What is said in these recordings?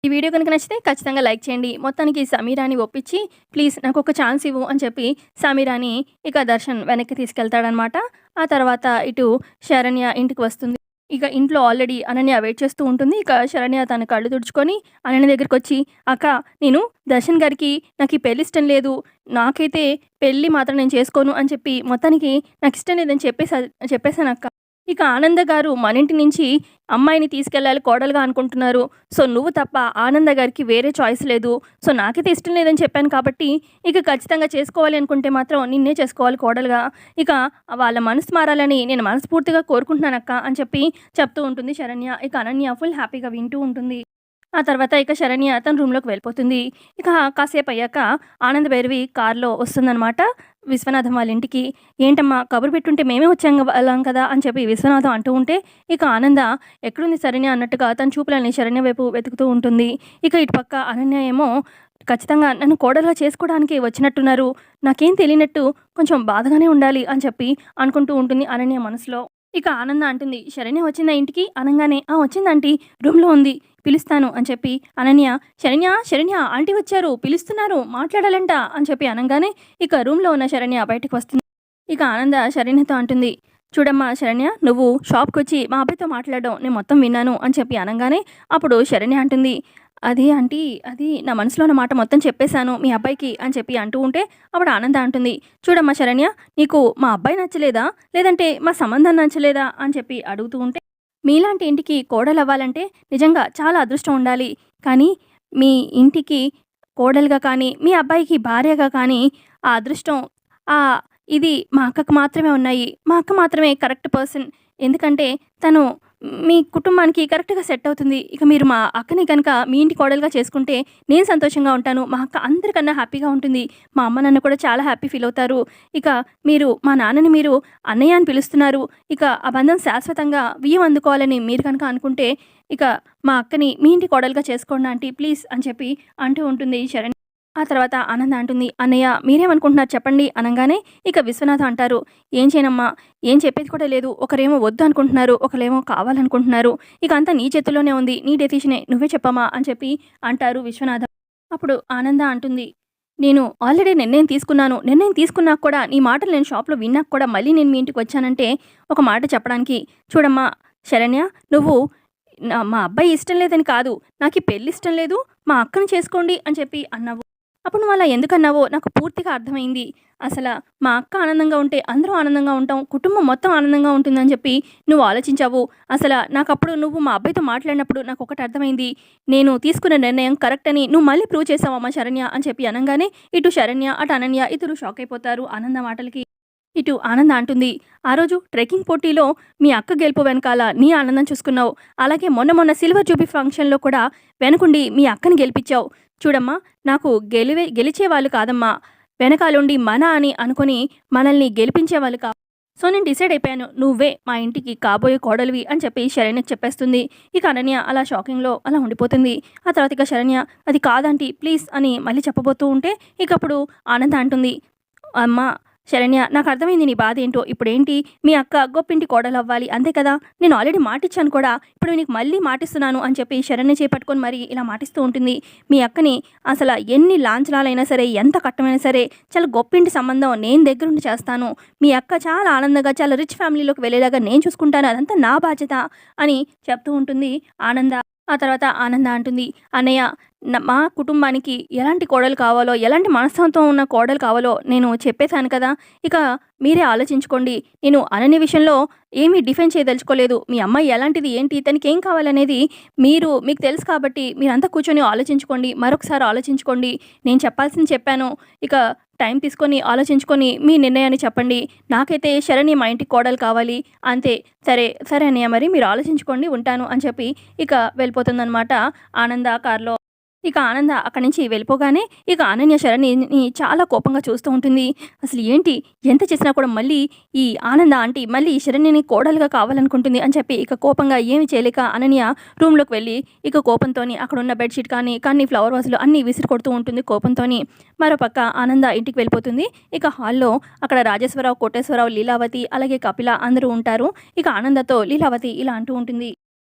ఈ వీడియో కనుక నచ్చితే ఖచ్చితంగా లైక్ చేయండి. మొత్తానికి సమీరాని ఒప్పించి ప్లీజ్ నాకొక ఛాన్స్ ఇవ్వు అని చెప్పి సమీరాని ఇక దర్శన్ వెనక్కి తీసుకెళ్తాడనమాట. ఆ తర్వాత ఇటు శరణ్య ఇంటికి వస్తుంది. ఇక ఇంట్లో ఆల్రెడీ అనన్య వెయిట్ చేస్తూ ఉంటుంది. ఇక శరణ్య తన కళ్ళు తుడుచుకొని అనన్య దగ్గరకొచ్చి, "అక్క, నేను దర్శన్ గారికి నాకు ఈ పెళ్లి ఇష్టం లేదు. నాకైతే పెళ్లి మాత్రం నేను చేసుకోను" అని చెప్పి మొత్తానికి నాకిష్టం లేదని చెప్పేసానక్క. ఇక ఆనంద గారు మన ఇంటి నుంచి అమ్మాయిని తీసుకెళ్ళాలి కోడలుగా అనుకుంటున్నారు. సో నువ్వు తప్ప ఆనంద గారికి వేరే చాయిస్ లేదు. సో నాకైతే ఇష్టం లేదని చెప్పాను కాబట్టి ఇక ఖచ్చితంగా చేసుకోవాలి అనుకుంటే మాత్రం నిన్నే చేసుకోవాలి కోడలుగా. ఇక వాళ్ళ మనసు మారాలని నేను మనస్ఫూర్తిగా కోరుకుంటున్నానక్క అని చెప్పి చెప్తూ ఉంటుంది శరణ్య. ఇక అనన్య ఫుల్ హ్యాపీగా వింటూ ఉంటుంది. ఆ తర్వాత ఇక శరణ్య తన రూమ్లోకి వెళ్ళిపోతుంది. ఇక కాసేపు అయ్యాక ఆనంద్ భైరవి కారులో వస్తుందనమాట విశ్వనాథం వాళ్ళ ఇంటికి. "ఏంటమ్మా, కబురు పెట్టుంటే మేమే వచ్చాం కదా" అని చెప్పి విశ్వనాథం అంటూ ఉంటే ఇక ఆనంద ఎక్కడుంది శరణ్య అన్నట్టుగా తన చూపులని శరణ్య వైపు వెతుకుతూ ఉంటుంది. ఇక ఇటుపక్క అనన్య ఏమో ఖచ్చితంగా నన్ను కోడలుగా చేసుకోవడానికి వచ్చినట్టున్నారు, నాకేం తెలియనట్టు కొంచెం బాధగానే ఉండాలి అని చెప్పి అనుకుంటూ ఉంటుంది అనన్య మనసులో. ఇక ఆనంద అంటుంది, "శరణ్య వచ్చిందా ఇంటికి?" అనగానే, "ఆ, వచ్చిందంటీ, రూమ్లో ఉంది, పిలుస్తాను" అని చెప్పి అనన్య, "శరణ్య, శరణ్య, ఆంటీ వచ్చారు, పిలుస్తున్నారు, మాట్లాడాలంట" అని చెప్పి అనగానే ఇక రూమ్లో ఉన్న శరణ్య బయటకు వస్తుంది. ఇక ఆనంద శరణ్యతో అంటుంది, "చూడమ్మా శరణ్య, నువ్వు షాప్కి వచ్చి మా అబ్బాయితో మాట్లాడడం నేను మొత్తం విన్నాను" అని చెప్పి అనగానే అప్పుడు శరణ్య అంటుంది, "అది ఆంటీ, అది నా మనసులో ఉన్న మాట మొత్తం చెప్పేశాను మీ అబ్బాయికి" అని చెప్పి అంటూ ఉంటే అప్పుడు ఆనంద అంటుంది, "చూడమ్మా శరణ్య, నీకు మా అబ్బాయి నచ్చలేదా, లేదంటే మా సంబంధం నచ్చలేదా" అని చెప్పి అడుగుతూ ఉంటే, "మీలాంటి ఇంటికి కోడలవ్వాలంటే నిజంగా చాలా అదృష్టం ఉండాలి. కానీ మీ ఇంటికి కోడలుగా కానీ మీ అబ్బాయికి భార్యగా కానీ ఆ అదృష్టం ఆ ఇది మా అక్కకు మాత్రమే ఉన్నాయి. మా అక్క మాత్రమే కరెక్ట్ పర్సన్. ఎందుకంటే తను మీ కుటుంబానికి కరెక్ట్‌గా సెట్ అవుతుంది. ఇక మీరు మా అక్కని కనుక మీ ఇంటి కోడలుగా చేసుకుంటే నేను సంతోషంగా ఉంటాను. మా అక్క అందరికన్నా హ్యాపీగా ఉంటుంది. మా అమ్మ నాన్న కూడా చాలా హ్యాపీ ఫీల్ అవుతారు. ఇక మీరు మా నాన్నని మీరు అన్నయ్య అని పిలుస్తున్నారు. ఇక ఆ బంధం శాశ్వతంగా బియ్యం అందుకోవాలని మీరు కనుక అనుకుంటే ఇక మా అక్కని మీ ఇంటి కోడలుగా చేసుకోండి ఆంటీ ప్లీజ్" అని చెప్పి అంటూ ఉంటుంది శరణ్య. ఆ తర్వాత ఆనంద అంటుంది, "అన్నయ్య, మీరేమనుకుంటున్నారు చెప్పండి" అనగానే ఇక విశ్వనాథం అంటారు, "ఏం చేయనమ్మా, ఏం చెప్పేది కూడా లేదు. ఒకరేమో వద్దు అనుకుంటున్నారు, ఒకరేమో కావాలనుకుంటున్నారు. ఇక అంతా నీ చేతుల్లోనే ఉంది, నీ డెసిషనే, నువ్వే చెప్పమ్మా" అని చెప్పి అంటారు విశ్వనాథం. అప్పుడు ఆనంద అంటుంది, "నేను ఆల్రెడీ నిర్ణయం తీసుకున్నాను. నిర్ణయం తీసుకున్నాక కూడా నీ మాటలు నేను షాప్లో విన్నాక కూడా మళ్ళీ నేను మీ ఇంటికి వచ్చానంటే ఒక మాట చెప్పడానికి. చూడమ్మా శరణ్య, నువ్వు మా అబ్బాయి ఇష్టం లేదని కాదు, నాకు ఈ పెళ్ళి ఇష్టం లేదు, మా అక్కను చేసుకోండి అని చెప్పి అన్నావు. అప్పుడు నువ్వు అలా ఎందుకన్నావో నాకు పూర్తిగా అర్థమైంది. అసలు మా అక్క ఆనందంగా ఉంటే అందరూ ఆనందంగా ఉంటాం, కుటుంబం మొత్తం ఆనందంగా ఉంటుందని చెప్పి నువ్వు ఆలోచించావు. అసలు నాకప్పుడు నువ్వు మా అబ్బాయితో మాట్లాడినప్పుడు నాకు ఒకటి అర్థమైంది, నేను తీసుకున్న నిర్ణయం కరెక్ట్ అని నువ్వు మళ్ళీ ప్రూవ్ చేసావమ్మా శరణ్య" అని చెప్పి అనగానే ఇటు శరణ్య అటు అనన్య ఇద్దరు షాక్ అయిపోతారు ఆనంద మాటలకి. ఇటు ఆనంద అంటుంది, "ఆ రోజు ట్రెక్కింగ్ పోటీలో మీ అక్క గెలుపు వెనకాల నీ ఆనందం చూసుకున్నావు. అలాగే మొన్న మొన్న సిల్వర్ జూబీ ఫంక్షన్లో కూడా వెనకుండి మీ అక్కని గెలిపించావు. చూడమ్మా, నాకు గెలిచే వాళ్ళు కాదమ్మా, వెనకాలుండి మన అని అనుకుని మనల్ని గెలిపించేవాళ్ళు కా సో నేను డిసైడ్ అయిపోయాను, నువ్వే మా ఇంటికి కాబోయే కోడలివి" అని చెప్పి శరణ్యకి చెప్పేస్తుంది. ఇక అనన్య అలా షాకింగ్లో అలా ఉండిపోతుంది. ఆ తర్వాత ఇక శరణ్య, "అది కాదంటీ ప్లీజ్" అని మళ్ళీ చెప్పబోతూ ఉంటే ఇక అప్పుడు ఆనంద అంటుంది, "అమ్మ శరణ్య, నాకు అర్థమైంది నీ బాధ ఏంటో. ఇప్పుడేంటి, మీ అక్క గొప్పింటి కోడలు అవ్వాలి అంతే కదా, నేను ఆల్రెడీ మాటిచ్చాను కూడా, ఇప్పుడు నీకు మళ్ళీ మాటిస్తున్నాను" అని చెప్పి శరణ్య చేపట్టుకొని మరి ఇలా మాటిస్తూ ఉంటుంది. "మీ అక్కని అసలు ఎన్ని లాంఛనాలైనా సరే, ఎంత కట్టమైనా సరే, చాలా గొప్పింటి సంబంధం నేను దగ్గరుండి చేస్తాను. మీ అక్క చాలా ఆనందంగా చాలా రిచ్ ఫ్యామిలీలోకి వెళ్ళేలాగా నేను చూసుకుంటాను, అదంతా నా బాధ్యత" అని చెప్తూ ఉంటుంది ఆనంద. ఆ తర్వాత ఆనంద అంటుంది, "అన్నయ్య, మా కుటుంబానికి ఎలాంటి కోడలు కావాలో, ఎలాంటి మనస్తత్వం ఉన్న కోడలు కావాలో నేను చెప్పేశాను కదా, ఇక మీరే ఆలోచించుకోండి. నేను అనన్య విషయంలో ఏమీ డిఫెండ్ చేయదలుచుకోలేదు. మీ అమ్మాయి ఎలాంటిది ఏంటి, తనకి ఏం కావాలనేది మీకు తెలుసు కాబట్టి మీరంతా కూర్చొని ఆలోచించుకోండి, మరొకసారి ఆలోచించుకోండి. నేను చెప్పాల్సింది చెప్పాను. ఇక టైం తీసుకొని ఆలోచించుకొని మీ నిర్ణయాన్ని చెప్పండి. నాకైతే శరణ్య మా ఇంటికి కోడలు కావాలి అంతే. సరే సరే అన్నయ్య, మరి మీరు ఆలోచించుకోండి, ఉంటాను" అని చెప్పి ఇక వెళ్ళిపోతుందనమాట ఆనంద కార్లో. ఇక ఆనంద అక్కడి నుంచి వెళ్ళిపోగానే ఇక అనన్య శరణ్యని చాలా కోపంగా చూస్తూ ఉంటుంది. అసలు ఏంటి, ఎంత చేసినా కూడా మళ్ళీ ఈ ఆనంద ఆంటీ మళ్ళీ ఈ శరణ్యని కోడలుగా కావాలనుకుంటుంది అని చెప్పి ఇక కోపంగా ఏమి చేయలేక అనన్య రూమ్లోకి వెళ్ళి ఇక కోపంతోని అక్కడ ఉన్న బెడ్షీట్ కానీ ఫ్లవర్ వాజులు అన్నీ విసిరి కొడుతూ ఉంటుంది కోపంతోని. మరోపక్క ఆనంద ఇంటికి వెళ్ళిపోతుంది. ఇక హాల్లో అక్కడ రాజేశ్వరరావు, కోటేశ్వరరావు, లీలావతి అలాగే కపిల అందరూ ఉంటారు. ఇక ఆనందతో లీలావతి ఇలా అంటూ ఉంటుంది,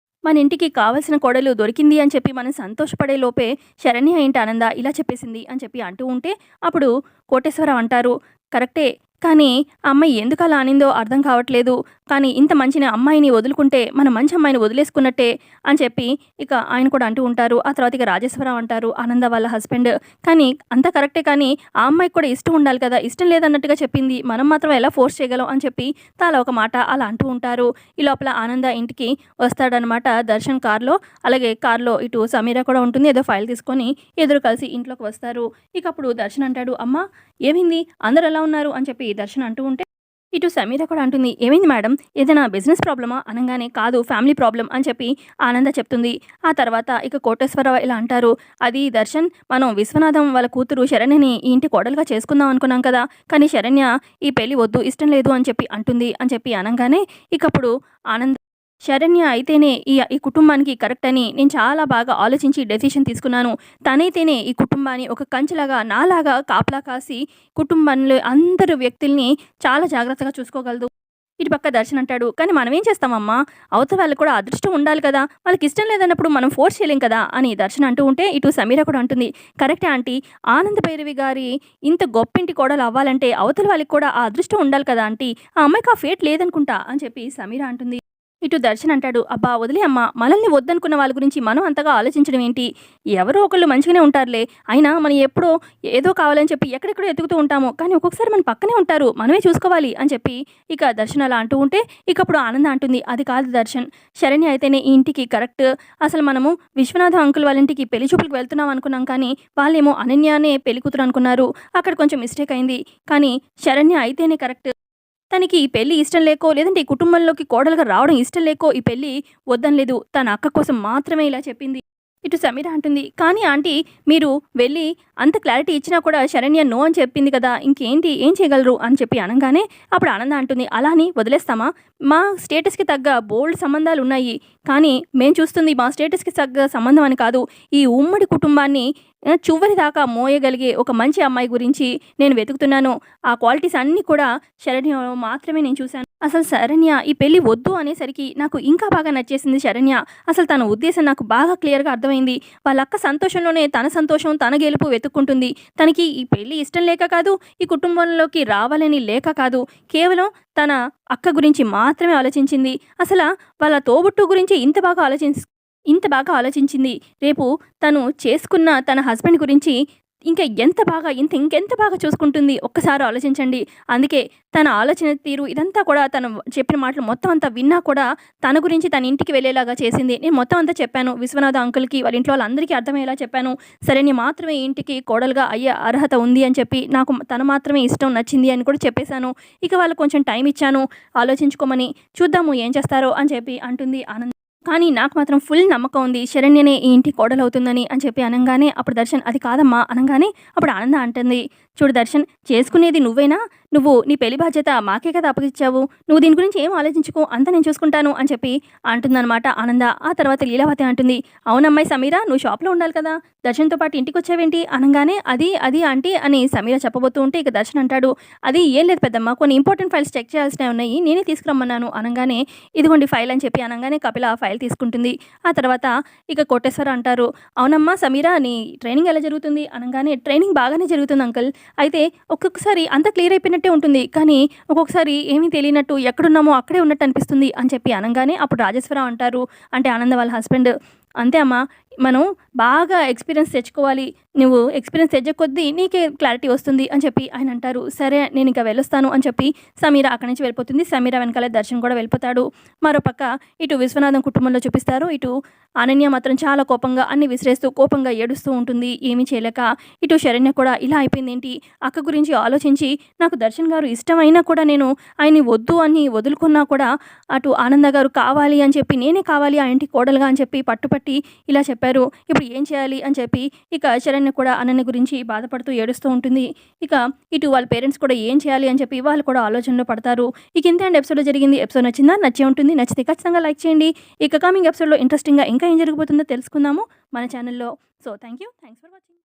మన ఇంటికి కావాల్సిన కోడలు దొరికింది అని చెప్పి మనం సంతోషపడే లోపే శరణ్య ఏంటి ఆనంద ఇలా చెప్పేసింది అని చెప్పి అంటూ ఉంటే అప్పుడు కోటేశ్వరరావు అంటారు, కరెక్టే. కానీ ఆ అమ్మాయి ఎందుకు అలా అనిందో అర్థం కావట్లేదు. కానీ ఇంత మంచిని అమ్మాయిని వదులుకుంటే మనం మంచి అమ్మాయిని వదిలేసుకున్నట్టే అని చెప్పి ఇక ఆయన కూడా అంటూ ఉంటారు. ఆ తర్వాత ఇక రాజేశ్వరరావు అంటారు, ఆనంద వాళ్ళ హస్బెండ్, కానీ అంతా కరెక్టే, కానీ ఆ అమ్మాయికి కూడా ఇష్టం ఉండాలి కదా, ఇష్టం లేదన్నట్టుగా చెప్పింది, మనం మాత్రం ఎలా ఫోర్స్ చేయగలం అని చెప్పి తాలా ఒక మాట అలా అంటూ ఉంటారు. ఈ లోపల ఆనంద ఇంటికి వస్తాడనమాట దర్శన్ కార్లో. అలాగే కార్లో ఇటు సమీర కూడా ఉంటుంది. ఏదో ఫైల్ తీసుకొని ఇద్దరు కలిసి ఇంట్లోకి వస్తారు. ఇక అప్పుడు దర్శన్ అంటాడు, అమ్మ ఏమైంది, అందరు ఎలా ఉన్నారు అని చెప్పి దర్శన్ అంటూ ఉంటే ఇటు సమీర కూడా అంటుంది, ఏమైంది మేడం, ఏదైనా బిజినెస్ ప్రాబ్లమా అనగానే, కాదు ఫ్యామిలీ ప్రాబ్లం అని చెప్పి ఆనంద చెప్తుంది. ఆ తర్వాత ఇక కోటేశ్వరరావు ఇలా అంటారు, అది దర్శన్, మనం విశ్వనాథం వాళ్ళ కూతురు శరణ్యని ఈ ఇంటి కోడలుగా చేసుకుందాం అనుకున్నాం కదా, కానీ శరణ్య ఈ పెళ్లి వద్దు, ఇష్టం లేదు అని చెప్పి అంటుంది అని చెప్పి అనగానే ఇకప్పుడు ఆనంద్, శరణ్య అయితేనే ఈ కుటుంబానికి కరెక్ట్ అని నేను చాలా బాగా ఆలోచించి డెసిషన్ తీసుకున్నాను. తనైతేనే ఈ కుటుంబాన్ని ఒక కంచెలాగా నాలాగా కాపలా కాసి కుటుంబంలో అందరు వ్యక్తుల్ని చాలా జాగ్రత్తగా చూసుకోగలదు. ఇటు పక్క దర్శన్ అంటాడు, కానీ మనం ఏం చేస్తామమ్మా, అవతల వాళ్ళకి కూడా అదృష్టం ఉండాలి కదా, వాళ్ళకి ఇష్టం లేదన్నప్పుడు మనం ఫోర్స్ చేయలేం కదా అని దర్శన్ అంటూ ఉంటే ఇటు సమీర కూడా అంటుంది, కరెక్టే ఆంటీ, ఆనంద భైరవి గారి ఇంత గొప్పింటి కోడలు అవ్వాలంటే అవతల వాళ్ళకి కూడా ఆ అదృష్టం ఉండాలి కదా ఆంటీ, ఆ అమ్మాయికి ఆ ఫేట్ లేదనుకుంటా అని చెప్పి సమీర అంటుంది. ఇటు దర్శన్ అంటాడు, అబ్బా వదిలే అమ్మ, మనల్ని వద్దనుకున్న వాళ్ళ గురించి మనం అంతగా ఆలోచించడం ఏంటి, ఎవరో ఒకళ్ళు మంచిగానే ఉంటారులే, అయినా మనం ఎప్పుడో ఏదో కావాలని చెప్పి ఎక్కడెక్కడో ఎతుకుతూ ఉంటాము, కానీ ఒక్కొక్కసారి మన పక్కనే ఉంటారు, మనమే చూసుకోవాలి అని చెప్పి ఇక దర్శన్ అలా అంటూ ఉంటే ఇకప్పుడు ఆనంద అంటుంది, అది కాదు దర్శన్, శరణ్య అయితేనే ఈ ఇంటికి కరెక్ట్, అసలు మనము విశ్వనాథ అంకుల్ వాళ్ళ ఇంటికి పెళ్లి చూపులకు వెళ్తున్నాం అనుకున్నాం, కానీ వాళ్ళేమో అనన్యానే పెళ్లి కూతురు అనుకున్నారు, అక్కడ కొంచెం మిస్టేక్ అయింది, కానీ శరణ్య అయితేనే కరెక్ట్, తనకి ఈ పెళ్లి ఇష్టం లేకో లేదంటే ఈ కుటుంబంలోకి కోడలుగా రావడం ఇష్టం లేకో ఈ పెళ్లి వద్దనలేదు, తన అక్క కోసం మాత్రమే ఇలా చెప్పింది. ఇటు సమీర అంటుంది, కానీ ఆంటీ మీరు వెళ్ళి అంత క్లారిటీ ఇచ్చినా కూడా శరణ్య నో అని చెప్పింది కదా, ఇంకేంటి ఏం చేయగలరు అని చెప్పి అనగానే అప్పుడు ఆనంద అంటుంది, అలా అని వదిలేస్తామా, మా స్టేటస్కి తగ్గ బోల్డ్ సంబంధాలు ఉన్నాయి, కానీ మేము చూస్తుంది మా స్టేటస్కి తగ్గ సంబంధం అని కాదు, ఈ ఉమ్మడి కుటుంబాన్ని చివరి దాకా మోయగలిగే ఒక మంచి అమ్మాయి గురించి నేను వెతుకుతున్నాను, ఆ క్వాలిటీస్ అన్నీ కూడా శరణ్యలో మాత్రమే నేను చూశాను. అసలు శరణ్య ఈ పెళ్లి వద్దు అనేసరికి నాకు ఇంకా బాగా నచ్చేసింది శరణ్య, అసలు తన ఉద్దేశం నాకు బాగా క్లియర్గా అర్థమైంది, వాళ్ళ అక్క సంతోషంలోనే తన సంతోషం తన గెలుపు వెతుక్కుంటుంది, తనకి ఈ పెళ్లి ఇష్టం లేక కాదు, ఈ కుటుంబంలోకి రావాలని లేక కాదు, కేవలం తన అక్క గురించి మాత్రమే ఆలోచించింది, అసలు వాళ్ళ తోబుట్టు గురించి ఇంత బాగా ఆలోచించింది, రేపు తను చేసుకున్న తన హస్బెండ్ గురించి ఇంకా ఇంకెంత బాగా చూసుకుంటుంది ఒక్కసారి ఆలోచించండి. అందుకే తన ఆలోచన తీరు ఇదంతా కూడా తను చెప్పిన మాటలు మొత్తం అంతా విన్నా కూడా తన గురించి తన ఇంటికి వెళ్ళేలాగా చేసింది. నేను మొత్తం అంతా చెప్పాను విశ్వనాథ అంకుల్కి, వాళ్ళ ఇంట్లో వాళ్ళందరికీ అర్థమయ్యేలా చెప్పాను, సరే నీ మాత్రమే ఇంటికి కోడలుగా అయ్యే అర్హత ఉంది అని చెప్పి, నాకు తను మాత్రమే ఇష్టం నచ్చింది అని కూడా చెప్పేశాను, ఇక వాళ్ళకు కొంచెం టైం ఇచ్చాను ఆలోచించుకోమని, చూద్దాము ఏం చేస్తారో అని చెప్పి అంటుంది ఆనంద్. కానీ నాకు మాత్రం ఫుల్ నమ్మకం ఉంది శరణ్యనే ఈ ఇంటి కోడలవుతుందని అని చెప్పి అనగానే అప్పుడు దర్శన్, అది కాదమ్మా అనగానే అప్పుడు ఆనంద అంటుంది, చూడు దర్శన్, చేసుకునేది నువ్వేనా, నువ్వు నీ పెళ్లి బాధ్యత మాకే కదా అప్పగిచ్చావు, నువ్వు దీని గురించి ఏం ఆలోచించుకో, అంతా నేను చూసుకుంటాను అని చెప్పి అంటుందన్నమాట ఆనంద. ఆ తర్వాత లీలావతి అంటుంది, అవునమ్మాయి సమీర, నువ్వు షాప్లో ఉండాలి కదా, దర్శన్తో పాటు ఇంటికి వచ్చావేంటి అనగానే, అది ఆంటీ అని సమీర చెప్పబోతూ ఉంటే ఇక దర్శన్ అంటాడు, అది ఏం లేదు పెద్దమ్మ, కొన్ని ఇంపార్టెంట్ ఫైల్స్ చెక్ చేయాల్సినవి ఉన్నాయి, నేనే తీసుకురమ్మన్నాను అనగానే, ఇదిగోండి ఫైల్ అని చెప్పి అనగానే కపిల ఆ ఫైల్ తీసుకుంటుంది. ఆ తర్వాత ఇక కోటేశ్వర అంటారు, అవునమ్మా సమీర, నీ ట్రైనింగ్ ఎలా జరుగుతుంది అనగానే, ట్రైనింగ్ బాగానే జరుగుతుంది అంకుల్, అయితే ఒక్కొక్కసారి అంత క్లియర్ అయిపోయినట్టే ఉంటుంది, కానీ ఒక్కొక్కసారి ఏమీ తెలియనట్టు ఎక్కడున్నామో అక్కడే ఉన్నట్టు అనిపిస్తుంది అని చెప్పి అనగానే అప్పుడు రాజేశ్వరరావు అంటారు, అంటే ఆనంద వాళ్ళ హస్బెండ్, అంతే అమ్మా, మనం బాగా ఎక్స్పీరియన్స్ తెచ్చుకోవాలి, నువ్వు ఎక్స్పీరియన్స్ తెచ్చే కొద్దీ నీకే క్లారిటీ వస్తుంది అని చెప్పి ఆయన అంటారు. సరే నేను ఇంకా వెళ్ళొస్తాను అని చెప్పి సమీర అక్కడి నుంచి వెళ్ళిపోతుంది. సమీర వెనకాల దర్శన్ కూడా వెళ్ళిపోతాడు. మరోపక్క ఇటు విశ్వనాథం కుటుంబంలో చూపిస్తారు, ఇటు అనన్య మాత్రం చాలా కోపంగా అన్ని విసిరేస్తూ కోపంగా ఏడుస్తూ ఉంటుంది, ఏమీ చేయలేక. ఇటు శరణ్య కూడా ఇలా అయిపోయింది ఏంటి, అక్క గురించి ఆలోచించి నాకు దర్శన్ గారు ఇష్టమైనా కూడా నేను ఆయన్ని వద్దు అని వదులుకున్నా కూడా అటు ఆనంద గారు కావాలి అని చెప్పి, నేనే కావాలి ఆ ఇంటి కోడలుగా అని చెప్పి పట్టుపట్టి ఇలా చెప్పారు, ఇప్పుడు ఏం చేయాలి అని చెప్పి ఇక శరణ్య కూడా అనన్య గురించి బాధపడుతూ ఏడుస్తూ ఉంటుంది. ఇక ఇటు వాళ్ళ పేరెంట్స్ కూడా ఏం చేయాలి అని చెప్పి వాళ్ళు కూడా ఆలోచనలో పడతారు. ఇక ఇంతే అండి ఎపిసోడ్లో జరిగింది. ఎపిసోడ్ నచ్చిందా, నచ్చే ఉంటుంది, నచ్చితే ఖచ్చితంగా లైక్ చేయండి. ఇక కమింగ్ ఎపిసోడ్లో ఇంట్రెస్టింగ్గా ఇంకా ఏం జరగబోతుందో తెలుసుకుందాము మన ఛానల్లో. So thanks for watching.